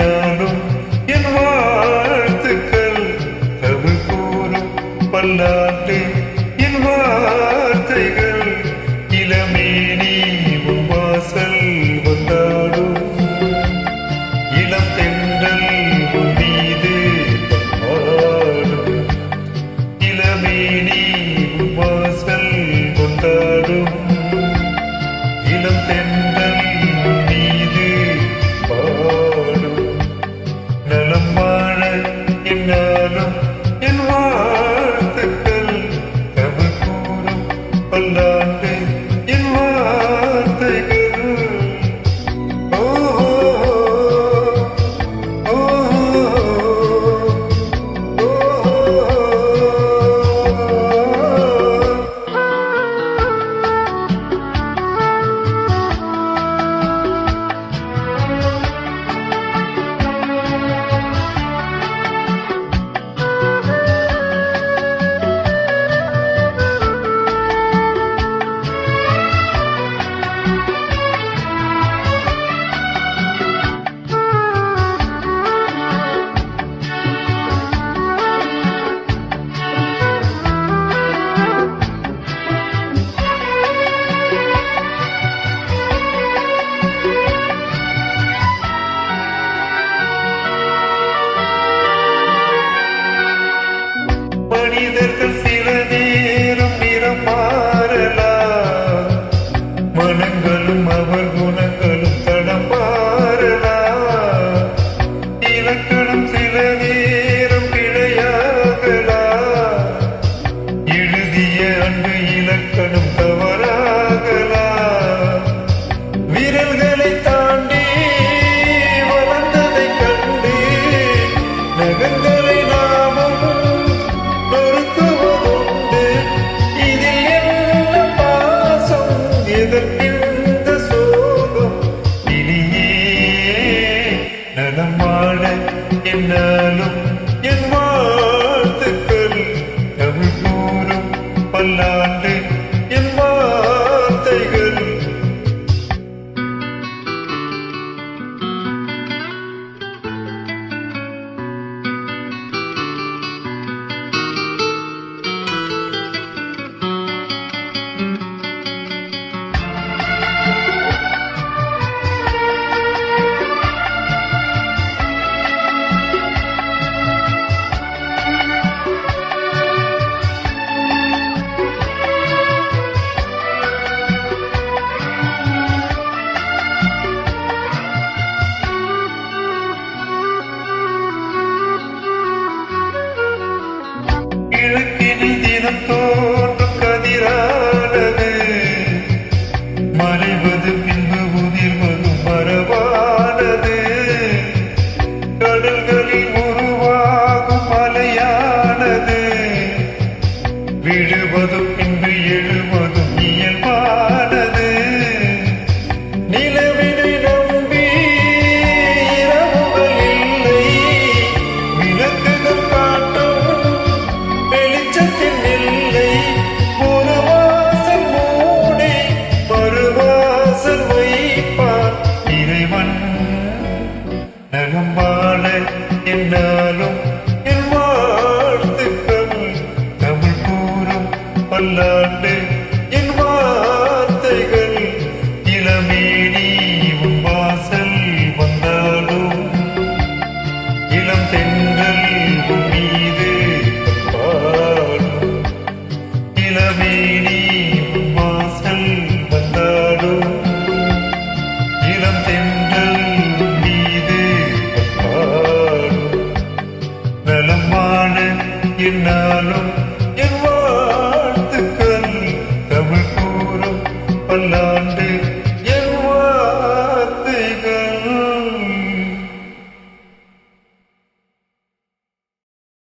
என்னாலும் என் வாழ்த்துக்கள் தமிழ் கூறும் பல்லாண்டு என் வார்த்தைகள் இளமேனி உன் வாசல் வந்தாடும் இளம் தென்றல் உன் மீது ஆடும் இளமேனி உன் வாசல் வந்தாடும் இளம் தென்றல் உன் மீது பாடும் நலம் வாழ என்னாலும் என் வாழ்த்துக்கள் தமிழ் கூறும் பல்லாண்டு என் வார்த்தைகள். மனிதர்கள் சில நேரம் நிறம் மாறலாம், மனங்களும் அவர் குணங்களும் தடம் மாறலாம், இலக்கணம் சில நேரம் பிழையாகலாம், எழுதிய அன்பு இலக்கணம் தவறாகலாம், விரல்களை தாண்டி வளர்ந்ததை கண்டு நகங்களை நலம் வாழ என்னாலும் என் வாழ்த்துக்கள் தமிழ் கூறும் பல்லாண்டு என் வார்த்தைகள். கிழக்கினில் தினம் தோன்றும் கதிரானது மறைவது பின்பு உதிர்வதும் மரபானது, கடல்களில் உருவாகும் மலையானது விழுவதும் பின்பு எழுவதும் இயல்பானது, நிலவினை நம்பி இரவுகள் இல்லை, விளக்குகள் காட்டும் வெளிச்சத்தின் இல்லை, ஒரு வாசல் மூடி மறுவாசல் வைப்பார் இறைவன். நலம் வாழ என்னாலும் என் வாழ்த்துக்கள் தமிழ் கூறும் பல்லாண்டு என் வார்த்தைகள் இளமேனி உன் வாசல் வந்தாலும் இளம் தென்றல் உன் மீது பாடும் இளமேனி உன் வாசல் வந்தாலும் இளம் தென்றல் உன் மீது பாடும் நலம் வாழ என்னாலும்